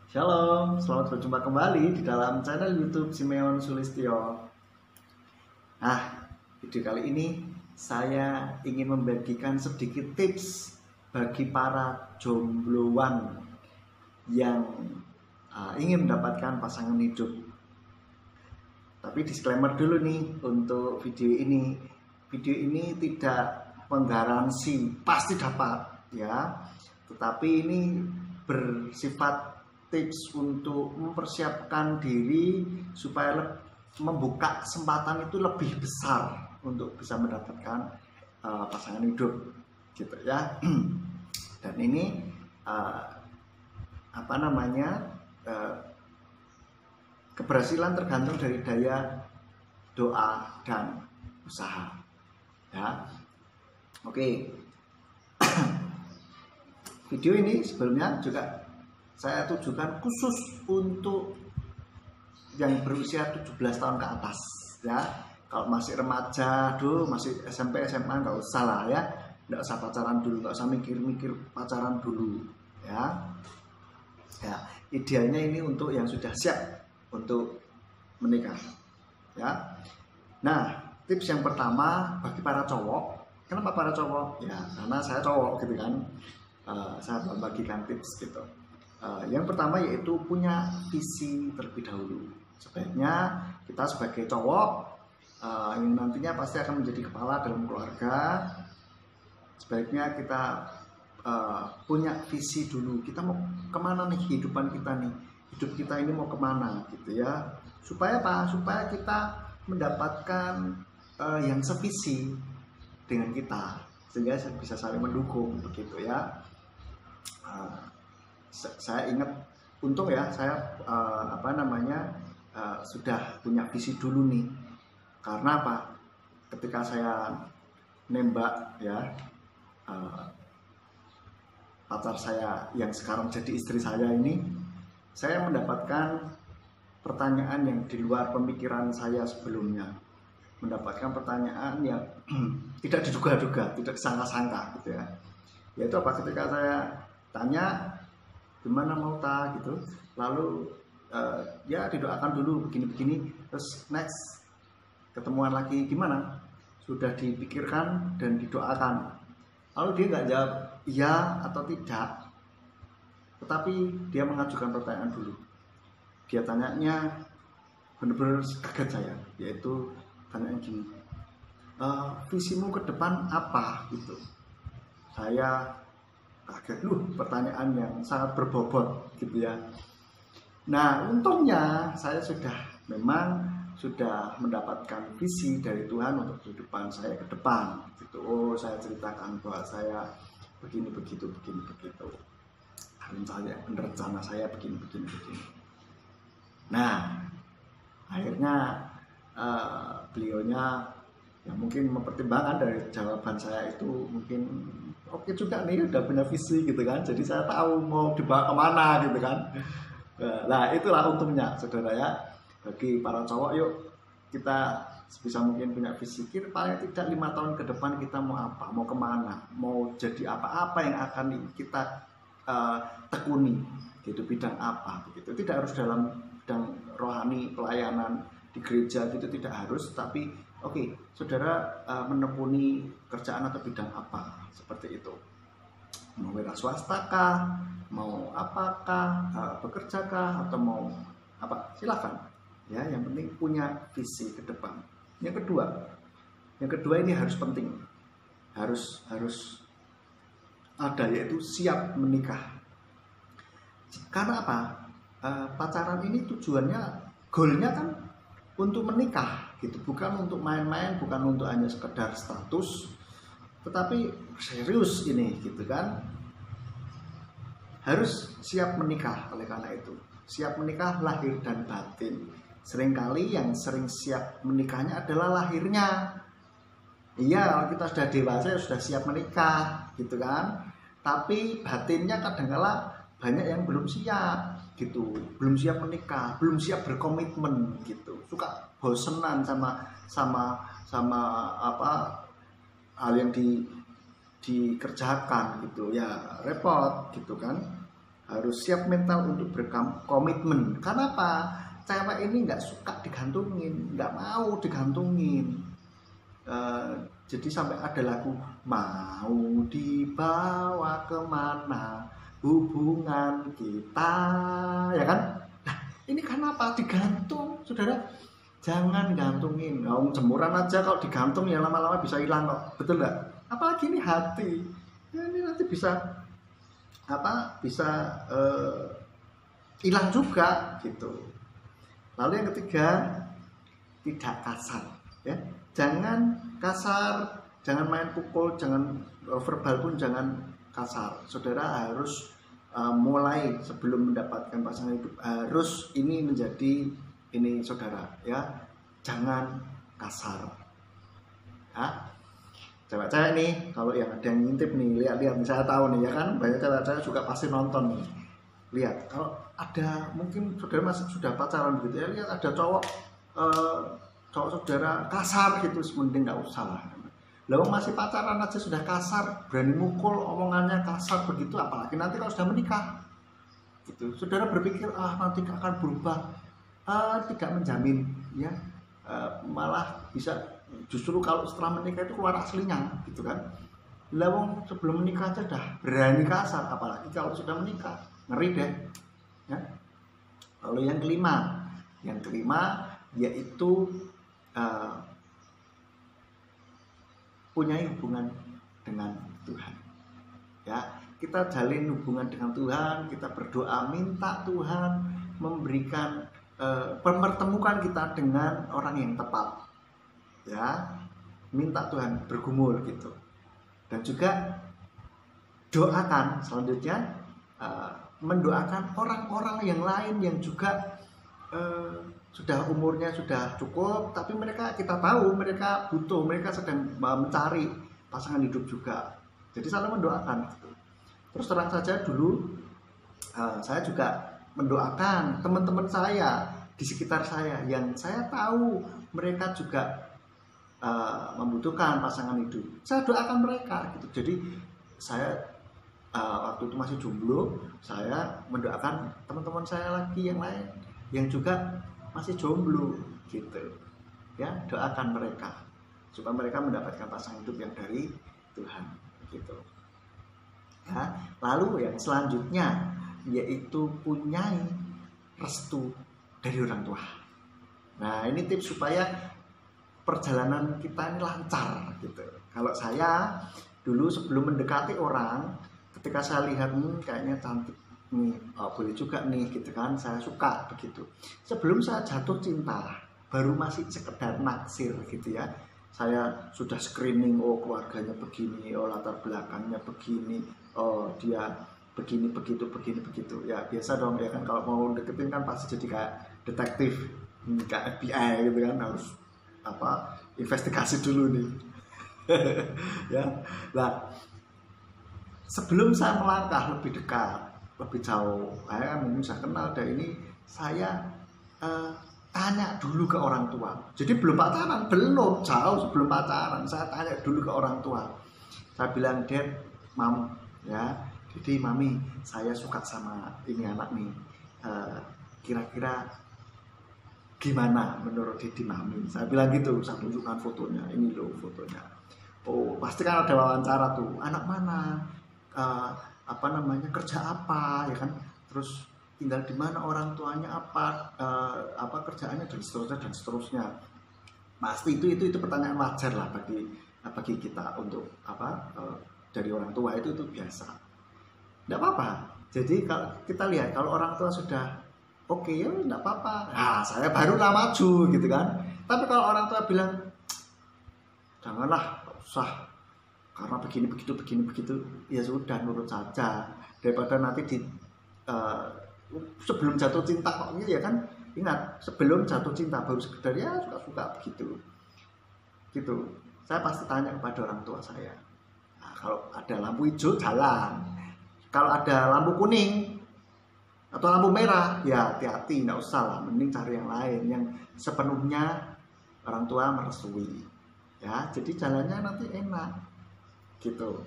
Shalom, selamat berjumpa kembali di dalam channel YouTube Simeon Sulistyo. Nah, video kali ini saya ingin membagikan sedikit tips bagi para jombloan yang ingin mendapatkan pasangan hidup. Tapi disclaimer dulu nih untuk video ini. Video ini tidak menggaransi pasti dapat ya, tetapi ini bersifat tips untuk mempersiapkan diri supaya membuka kesempatan itu lebih besar untuk bisa mendapatkan pasangan hidup gitu ya. Dan ini keberhasilan tergantung dari daya doa dan usaha ya. Oke. Video ini sebelumnya juga saya tujukan khusus untuk yang berusia 17 tahun ke atas ya. Kalau masih remaja, masih SMP, SMA nggak usah lah ya. Nggak usah pacaran dulu, nggak usah mikir-mikir pacaran dulu ya. Ya, idealnya ini untuk yang sudah siap untuk menikah ya. Nah, tips yang pertama bagi para cowok. Kenapa para cowok? Ya, karena saya cowok gitu kan. Saya membagikan tips gitu. Yang pertama yaitu punya visi terlebih dahulu. Sebaiknya kita sebagai cowok yang nantinya pasti akan menjadi kepala dalam keluarga, sebaiknya kita punya visi dulu. Kita mau kemana nih kehidupan kita nih? Hidup kita ini mau kemana gitu ya? Supaya apa? Supaya kita mendapatkan yang sevisi dengan kita, sehingga bisa saling mendukung begitu ya. Saya ingat, untung ya saya sudah punya visi dulu nih. Karena apa? Ketika saya nembak ya pacar saya yang sekarang jadi istri saya ini, saya mendapatkan pertanyaan yang di luar pemikiran saya sebelumnya. Mendapatkan pertanyaan yang tidak diduga-duga, tidak disangka-sangka gitu ya. Yaitu apa? Ketika saya tanya gimana mau gitu, lalu ya didoakan dulu begini-begini, terus next ketemuan lagi gimana, sudah dipikirkan dan didoakan. Lalu dia nggak jawab iya atau tidak, tetapi dia mengajukan pertanyaan dulu. Dia tanyanya benar-benar kaget saya, yaitu tanyaan gini, visimu ke depan apa gitu. Saya kaget, pertanyaan yang sangat berbobot gitu ya. Nah, untungnya saya memang sudah mendapatkan visi dari Tuhan untuk kehidupan saya ke depan gitu. Oh, saya ceritakan bahwa saya begini begitu. Rencana saya begini. Nah, akhirnya beliaunya ya mungkin mempertimbangkan dari jawaban saya itu, mungkin oke juga nih, udah punya visi gitu kan, jadi saya tahu mau dibawa kemana gitu kan. Nah, itulah untungnya saudara ya. Bagi para cowok, yuk kita sebisa mungkin punya visi. Kira paling tidak 5 tahun ke depan kita mau apa, mau kemana, mau jadi apa yang akan kita tekuni gitu, bidang apa begitu. Tidak harus dalam bidang rohani, pelayanan di gereja gitu, tidak harus, tapi oke, saudara menekuni kerjaan atau bidang apa seperti itu. Mau wira swasta kah, mau apakah, bekerja kah, atau mau apa, silakan. Ya, yang penting punya visi ke depan. Yang kedua ini harus penting, harus ada, yaitu siap menikah. Karena apa? Pacaran ini tujuannya, goalnya kan untuk menikah gitu, bukan untuk main-main, bukan untuk hanya sekedar status, tetapi serius ini gitu kan. Harus siap menikah. Oleh karena itu, siap menikah lahir dan batin. Seringkali yang sering siap menikahnya adalah lahirnya. Iya, kalau kita sudah dewasa sudah siap menikah gitu kan, tapi batinnya kadang-kala banyak yang belum siap gitu, belum siap menikah, belum siap berkomitmen gitu, suka bosenan sama apa hal yang dikerjakan gitu ya, repot gitu kan. harus siap mental untuk berkomitmen. Karena apa? Cewek ini nggak suka digantungin, nggak mau digantungin. Jadi sampai ada lagu, mau dibawa kemana hubungan kita, ya kan? Nah, ini kenapa digantung, saudara? Jangan gantungin. Jemuran aja kalau digantung ya lama-lama bisa hilang kok, betul nggak? Apalagi ini hati, ya, ini nanti bisa hilang juga gitu. Lalu yang ketiga, tidak kasar, ya. Jangan kasar, jangan main pukul, jangan verbal pun jangan kasar. Saudara harus mulai sebelum mendapatkan pasangan hidup harus ini menjadi ini saudara, ya. Jangan kasar. Ya. Cewek-cewek nih, kalau yang ada yang ngintip nih, lihat-lihat, saya tahu nih ya kan, banyak cewek-cewek juga pasti nonton nih. Lihat, kalau ada mungkin saudara masih sudah pacaran gitu ya, lihat ada cowok saudara kasar gitu, mending nggak usah lah. Lalu masih pacaran aja sudah kasar, berani mukul, omongannya kasar begitu, apalagi nanti kalau sudah menikah. Gitu. Saudara berpikir nanti akan berubah, tidak menjamin, ya. Malah bisa justru kalau setelah menikah itu keluar aslinya gitu kan. Lawang sebelum menikah aja dah berani kasar, apalagi kalau sudah menikah, ngeri deh, ya. Lalu yang kelima yaitu punya hubungan dengan Tuhan, ya. Kita jalin hubungan dengan Tuhan, kita berdoa minta Tuhan memberikan mempertemukan kita dengan orang yang tepat, ya. Minta Tuhan bergumul gitu. Dan juga doakan selanjutnya, mendoakan orang-orang yang lain yang juga sudah umurnya sudah cukup, tapi kita tahu mereka butuh, mereka sedang mencari pasangan hidup juga. Jadi selalu mendoakan gitu. Terus terang saja dulu saya juga mendoakan teman-teman saya di sekitar saya yang saya tahu mereka juga membutuhkan pasangan hidup. Saya doakan mereka gitu. Jadi saya waktu itu masih jomblo, saya mendoakan teman-teman saya lagi yang lain yang juga masih jomblo gitu, ya. Doakan mereka supaya mereka mendapatkan pasangan hidup yang dari Tuhan gitu, ya. Lalu yang selanjutnya yaitu punyai restu dari orang tua. Nah, ini tips supaya perjalanan kita ini lancar gitu. Kalau saya dulu sebelum mendekati orang, ketika saya lihat kayaknya cantik nih, boleh juga nih gitu kan, saya suka begitu. Sebelum saya jatuh cinta, baru masih sekedar naksir gitu ya, saya sudah screening, keluarganya begini, latar belakangnya begini, dia begini begitu ya. Biasa dong ya kan, kalau mau deketin kan pasti jadi kayak detektif, kayak FBI gitu kan, harus investigasi dulu nih. Ya. Nah, sebelum saya melangkah lebih dekat, lebih jauh, saya mungkin saya kenal dari ini, saya tanya dulu ke orang tua. Jadi belum pacaran, belum, jauh sebelum pacaran, saya tanya dulu ke orang tua. Saya bilang, Dad, Mam, ya, Didi, Mami, saya suka sama ini anak nih, kira-kira gimana menurut Didi, Mami? Saya bilang gitu, saya tunjukkan fotonya, ini loh fotonya. Pasti kan ada wawancara tuh, anak mana, kerja apa, ya kan, terus tinggal di mana, orang tuanya apa kerjaannya, dan seterusnya. Pasti itu pertanyaan wajar lah bagi kita untuk dari orang tua, itu biasa, tidak apa-apa. Jadi kalau kita lihat, kalau orang tua sudah oke, ya tidak apa-apa, nah saya barulah maju gitu kan. Tapi kalau orang tua bilang janganlah, usah, karena begini begitu, ya sudah, nurut saja, daripada nanti sebelum jatuh cinta kok gitu ya kan. Ingat, sebelum jatuh cinta baru sekedar ya suka-suka begitu gitu. Saya pasti tanya kepada orang tua saya. Nah, kalau ada lampu hijau jalan, kalau ada lampu kuning atau lampu merah ya hati-hati, nggak usah lah, mending cari yang lain yang sepenuhnya orang tua merestui, ya. Jadi jalannya nanti enak gitu.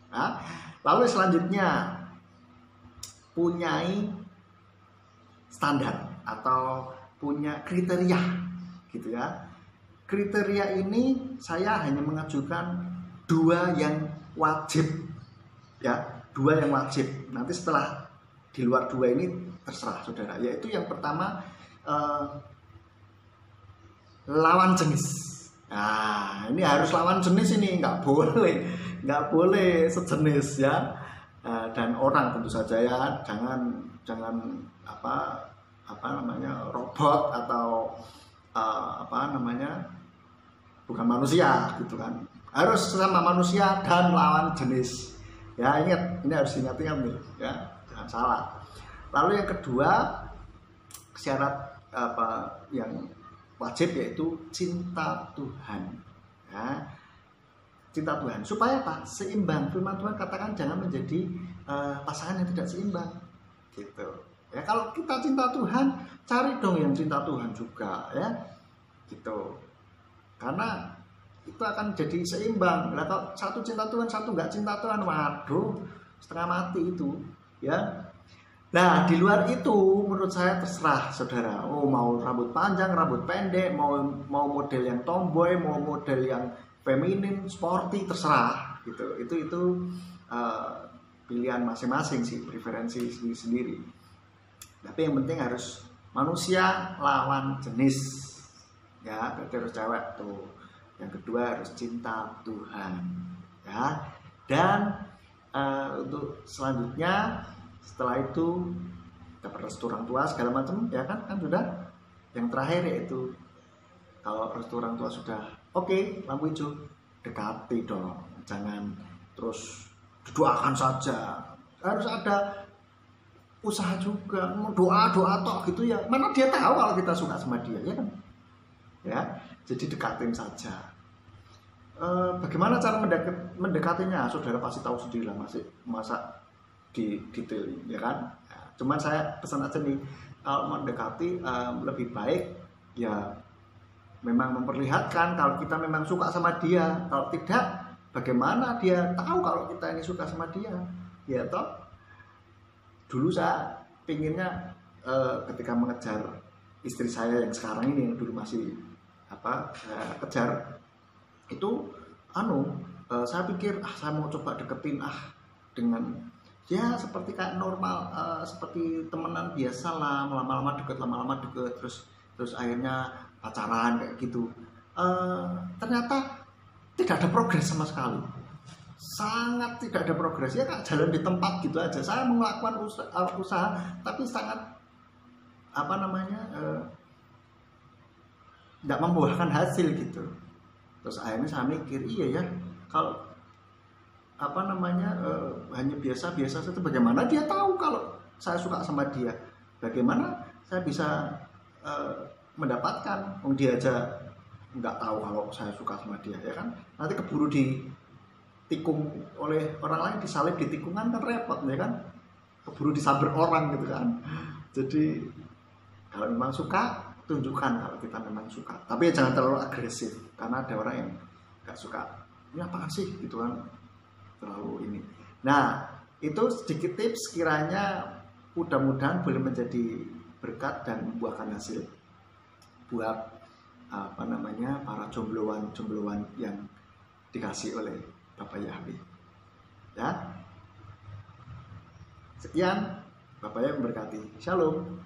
Nah, lalu selanjutnya punyai standar atau punya kriteria gitu ya. Kriteria ini saya hanya mengajukan 2 yang wajib ya, 2 yang wajib. Nanti setelah di luar 2 ini terserah saudara, yaitu yang pertama lawan jenis. Nah, ini harus lawan jenis, ini nggak boleh sejenis ya. Dan orang tentu saja ya, jangan apa namanya robot atau bukan manusia gitu kan. Harus sama manusia dan lawan jenis. Ya, ingat, ini harus diingat nih ya, jangan salah. Lalu yang kedua, syarat yang wajib yaitu cinta Tuhan ya. Cinta Tuhan supaya apa? Seimbang. Firman Tuhan katakan jangan menjadi pasangan yang tidak seimbang gitu ya. Kalau kita cinta Tuhan, cari dong yang cinta Tuhan juga ya gitu, karena itu akan jadi seimbang. Nah, kalau satu cinta Tuhan, satu nggak cinta Tuhan, waduh, setengah mati itu ya. Nah, di luar itu menurut saya terserah saudara. Oh, mau rambut panjang, rambut pendek, mau model yang tomboy, mau model yang feminin, sporty, terserah gitu. Itu pilihan masing-masing sih, preferensi sendiri. Tapi yang penting harus manusia lawan jenis. Ya, berarti harus cewek tuh. Yang kedua harus cinta Tuhan. Ya. Dan untuk selanjutnya, setelah itu dapat restu orang tua segala macam ya kan sudah. Yang terakhir yaitu kalau restu orang tua sudah oke, lampu hijau, dekati dong, jangan terus doakan saja, harus ada usaha juga. Doa tok gitu ya, mana dia tahu kalau kita suka sama dia ya kan ya. Jadi dekatin saja. Bagaimana cara mendekatinya, saudara pasti tahu sendiri lah, masa di detail ya kan. Cuman saya pesan aja nih, kalau mendekati lebih baik ya memang memperlihatkan kalau kita memang suka sama dia. Kalau tidak, bagaimana dia tahu kalau kita ini suka sama dia ya toh. Dulu saya pinginnya ketika mengejar istri saya yang sekarang ini, yang dulu masih saya kejar itu saya pikir saya mau coba deketin dengan ya seperti kayak normal, seperti temenan biasa lah, lama-lama deket, terus akhirnya pacaran kayak gitu. Ternyata tidak ada progres sama sekali, sangat tidak ada progres ya, kak jalan di tempat gitu aja. Saya melakukan usaha tapi sangat tidak membuahkan hasil gitu. Terus akhirnya saya mikir, iya ya, kalau hanya biasa-biasa saja, bagaimana dia tahu kalau saya suka sama dia? Bagaimana saya bisa mendapatkan? Dia aja nggak tahu kalau saya suka sama dia ya kan. Nanti keburu ditikung oleh orang lain, disalib di tikungan kan repot ya kan. Keburu disamber orang gitu kan. Jadi kalau memang suka, tunjukkan kalau kita memang suka. Tapi jangan terlalu agresif, karena ada orang yang nggak suka. Ini apaan sih gitu kan, terlalu ini. Nah, itu sedikit tips, kiranya mudah-mudahan boleh menjadi berkat dan membuahkan hasil buat para jombloan yang dikasih oleh Bapak Yahweh. Ya. Sekian, Bapak Yahweh memberkati. Shalom.